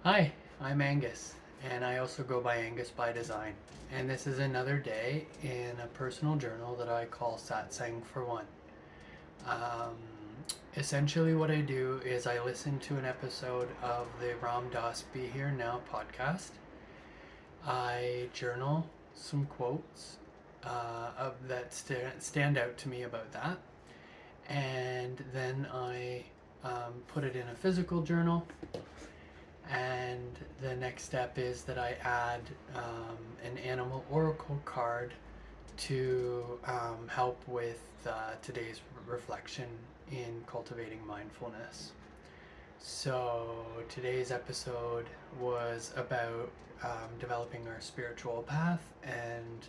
Hi, I'm Angus, and I also go by Angus By Design. And this is another day in a personal journal that I call Satsang for One. Um, Essentially, what I do is I listen to an episode of the Ram Dass Be Here Now podcast. I journal some quotes that stand out to me about that, and then I put it in a physical journal. And the next step is that I add an animal oracle card to help with today's reflection in cultivating mindfulness. So today's episode was about developing our spiritual path, and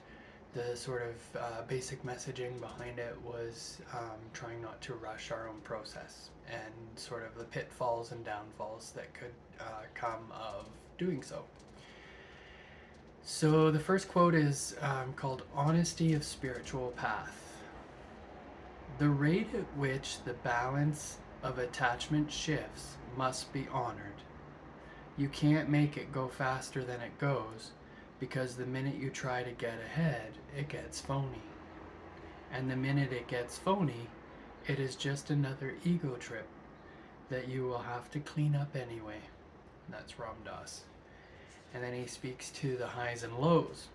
the sort of basic messaging behind it was trying not to rush our own process and sort of the pitfalls and downfalls that could come of doing so. So the first quote is called Honesty of Spiritual Path. The rate at which the balance of attachment shifts must be honored. You can't make it go faster than it goes, because the minute you try to get ahead, it gets phony. And the minute it gets phony, it is just another ego trip that you will have to clean up anyway. That's Ram Dass. And then he speaks to the highs and lows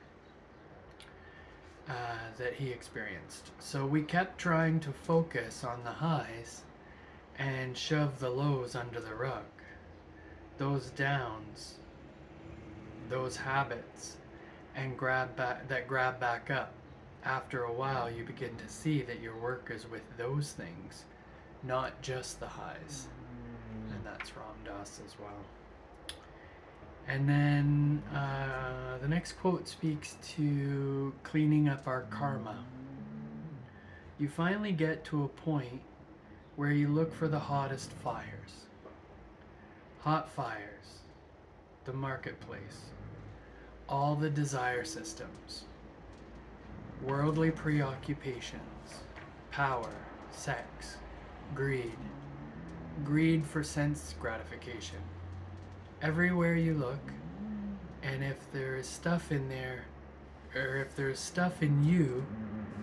that he experienced. So we kept trying to focus on the highs and shove the lows under the rug. Those downs, those habits, and grab back up. After a while, you begin to see that your work is with those things, not just the highs. And that's Ram Dass as well. And then the next quote speaks to cleaning up our karma. You finally get to a point where you look for the hottest fires. Hot fires, the marketplace, all the desire systems, worldly preoccupations, power, sex, greed for sense gratification. Everywhere you look, and if there is stuff in there, or if there's stuff in you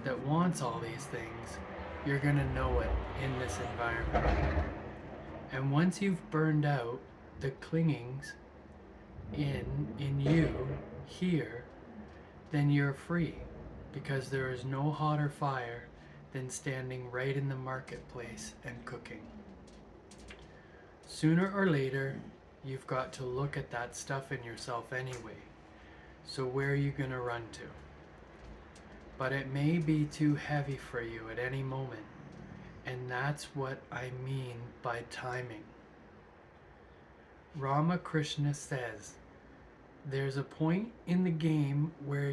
that wants all these things, you're gonna know it in this environment. And once you've burned out the clingings in you here, then you're free, because there is no hotter fire than standing right in the marketplace and cooking. Sooner or later, you've got to look at that stuff in yourself anyway. So where are you going to run to? But it may be too heavy for you at any moment. And that's what I mean by timing. Ramakrishna says, there's a point in the game where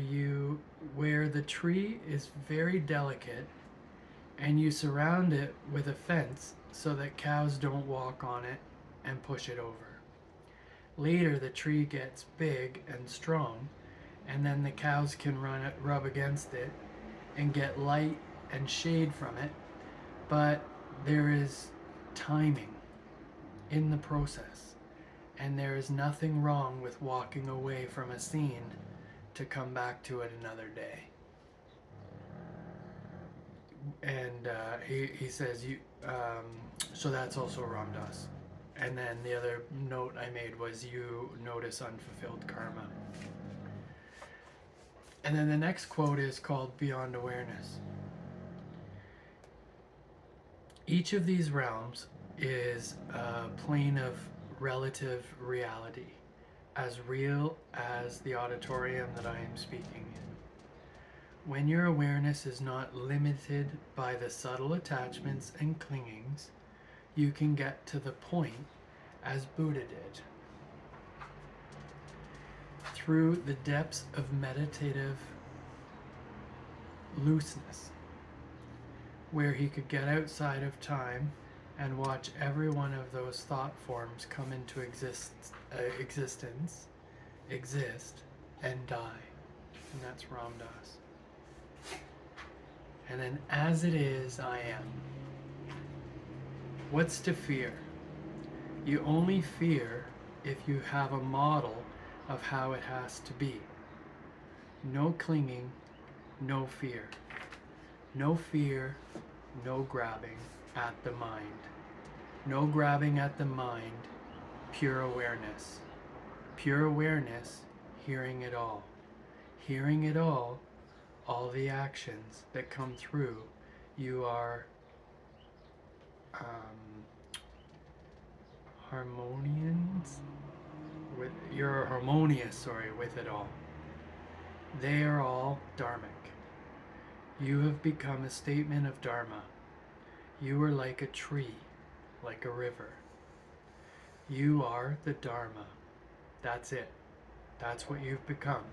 the tree is very delicate and you surround it with a fence so that cows don't walk on it and push it over. Later the tree gets big and strong, and then the cows can rub against it and get light and shade from it, but there is timing in the process, and there is nothing wrong with walking away from a scene to come back to it another day. And he says, so that's also Ram Dass. And then the other note I made was, you notice unfulfilled karma. And then the next quote is called Beyond Awareness. Each of these realms is a plane of relative reality, as real as the auditorium that I am speaking in. When your awareness is not limited by the subtle attachments and clingings, you can get to the point as Buddha did. Through the depths of meditative looseness, where he could get outside of time and watch every one of those thought forms come into existence, exist, and die. And that's Ram Dass. And then, as it is, I am. What's to fear? You only fear if you have a model of how it has to be. No clinging, no fear. No fear, no grabbing at the mind. No grabbing at the mind, pure awareness. Pure awareness, hearing it all. Hearing it all the actions that come through, you are harmonious with it all. They are all dharmic. You have become a statement of dharma. You are like a tree, like a river. You are the dharma. That's it. That's what you've become.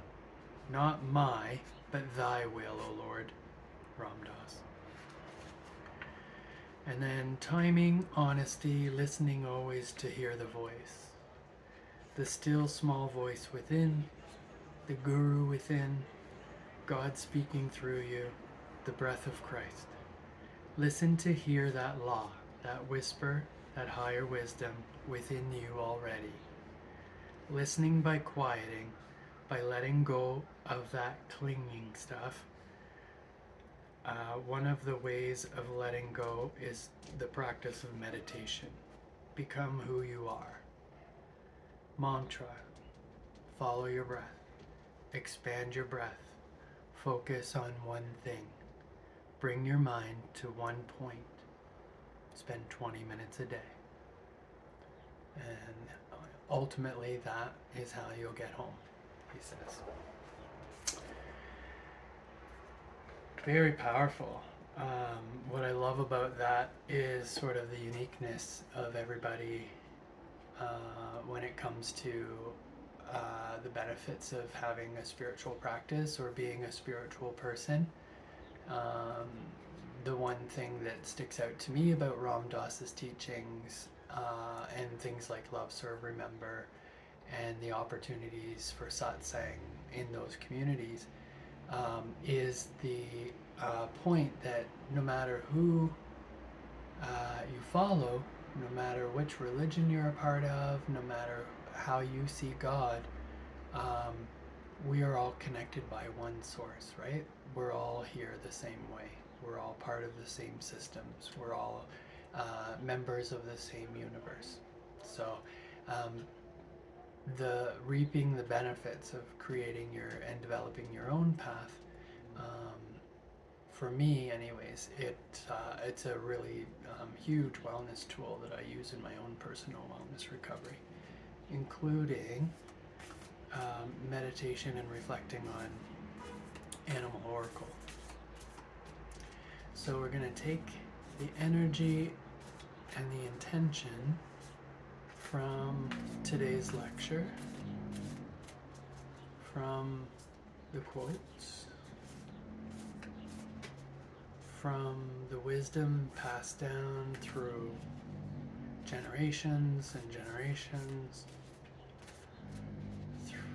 Not my, but thy will, O Lord. Ram Dass. And then timing, honesty, listening always to hear the voice. The still small voice within, the guru within, God speaking through you, the breath of Christ. Listen to hear that law, that whisper, that higher wisdom within you already. Listening by quieting, by letting go of that clinging stuff. One of the ways of letting go is the practice of meditation. Become who you are. Mantra. Follow your breath. Expand your breath. Focus on one thing. Bring your mind to one point. Spend 20 minutes a day. And ultimately that is how you'll get home, he says. Very powerful. What I love about that is sort of the uniqueness of everybody when it comes to the benefits of having a spiritual practice or being a spiritual person. The one thing that sticks out to me about Ram Dass's teachings and things like love, serve, remember, and the opportunities for satsang in those communities is the point that no matter who you follow, no matter which religion you're a part of, no matter how you see God, we are all connected by one source, right? We're all here the same way. We're all part of the same systems. We're all members of the same universe. So the reaping the benefits of creating and developing your own path, for me anyways, it's a really huge wellness tool that I use in my own personal wellness recovery, including meditation and reflecting on Animal Oracle. So we're going to take the energy and the intention from today's lecture, from the quotes, from the wisdom passed down through generations and generations,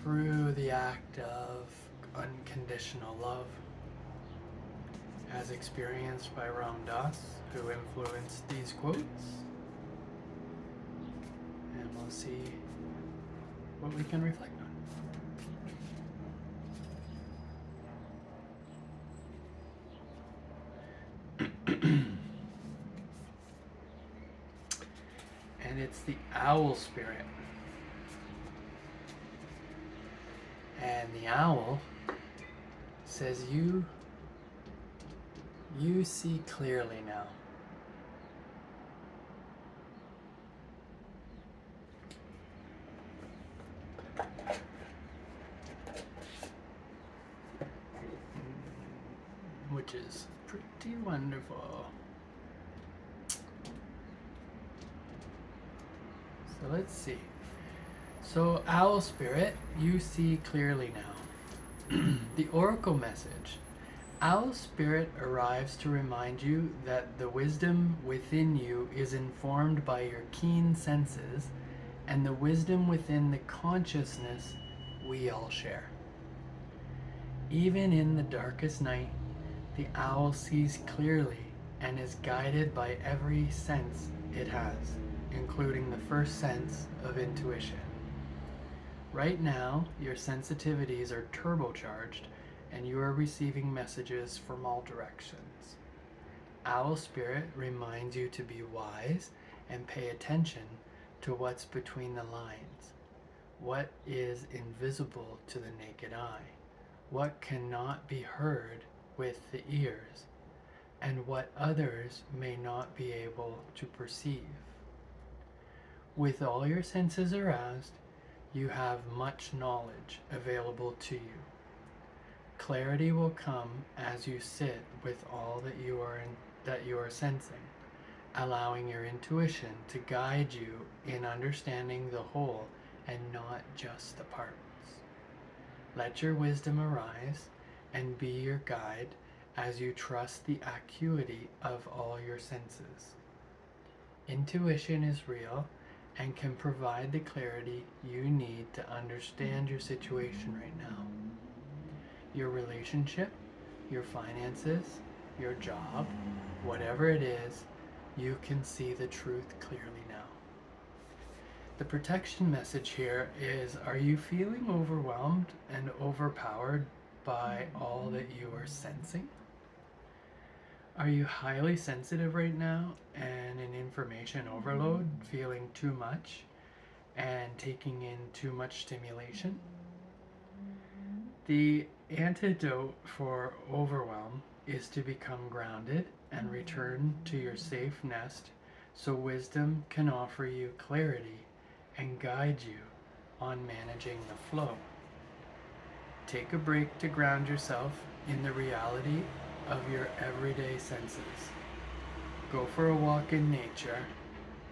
through the act of unconditional love, as experienced by Ram Dass, who influenced these quotes. And we'll see what we can reflect on. And it's the owl spirit. And the owl says, you see clearly now. Which is pretty wonderful. So let's see. So owl spirit, you see clearly now. The oracle message. Owl spirit arrives to remind you that the wisdom within you is informed by your keen senses and the wisdom within the consciousness we all share. Even in the darkest night, the owl sees clearly and is guided by every sense it has, including the first sense of intuition. Right now, your sensitivities are turbocharged and you are receiving messages from all directions. Owl Spirit reminds you to be wise and pay attention to what's between the lines. What is invisible to the naked eye? What cannot be heard with the ears? And what others may not be able to perceive. With all your senses aroused, you have much knowledge available to you. Clarity will come as you sit with all that you are sensing, allowing your intuition to guide you in understanding the whole and not just the parts. Let your wisdom arise and be your guide as you trust the acuity of all your senses. Intuition is real and can provide the clarity you need to understand your situation right now. Your relationship, your finances, your job, whatever it is, you can see the truth clearly now. The protection message here is, are you feeling overwhelmed and overpowered by all that you are sensing? Are you highly sensitive right now and in information overload, feeling too much and taking in too much stimulation? The antidote for overwhelm is to become grounded and return to your safe nest so wisdom can offer you clarity and guide you on managing the flow. Take a break to ground yourself in the reality of your everyday senses. Go for a walk in nature.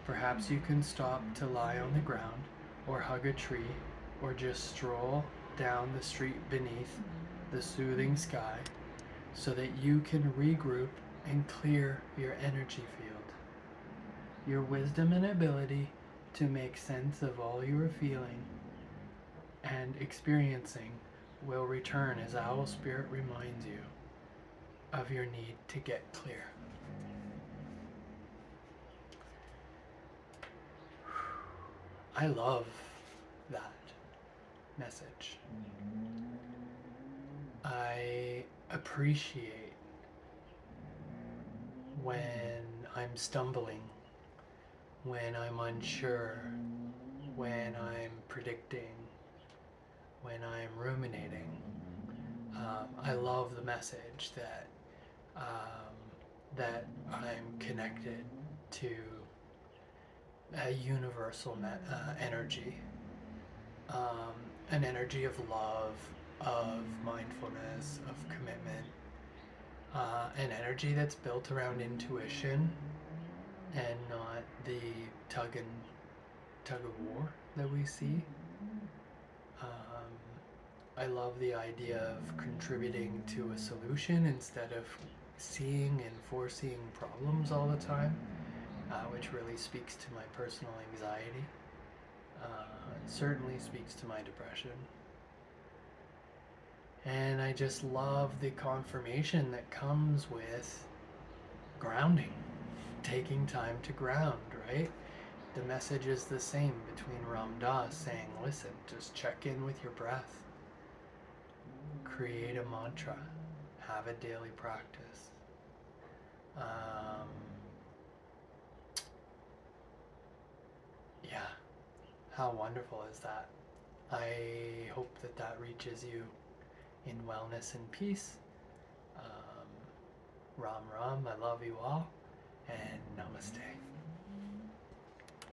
Perhaps you can stop to lie on the ground or hug a tree or just stroll down the street beneath the soothing sky so that you can regroup and clear your energy field. Your wisdom and ability to make sense of all you are feeling and experiencing will return as Owl Spirit reminds you of your need to get clear. I love that message. I appreciate when I'm stumbling, when I'm unsure, when I'm predicting, when I'm ruminating. I love the message that I'm connected to a universal energy, an energy of love, of mindfulness, of commitment, an energy that's built around intuition and not the tug of war that we see. I love the idea of contributing to a solution instead of seeing and foreseeing problems all the time, which really speaks to my personal anxiety. It certainly speaks to my depression. And I just love the confirmation that comes with grounding, taking time to ground, right? The message is the same between Ram Dass saying, listen, just check in with your breath. Create a mantra. Have a daily practice. Yeah, how wonderful is that? I hope that reaches you in wellness and peace. Ram Ram, I love you all, and namaste.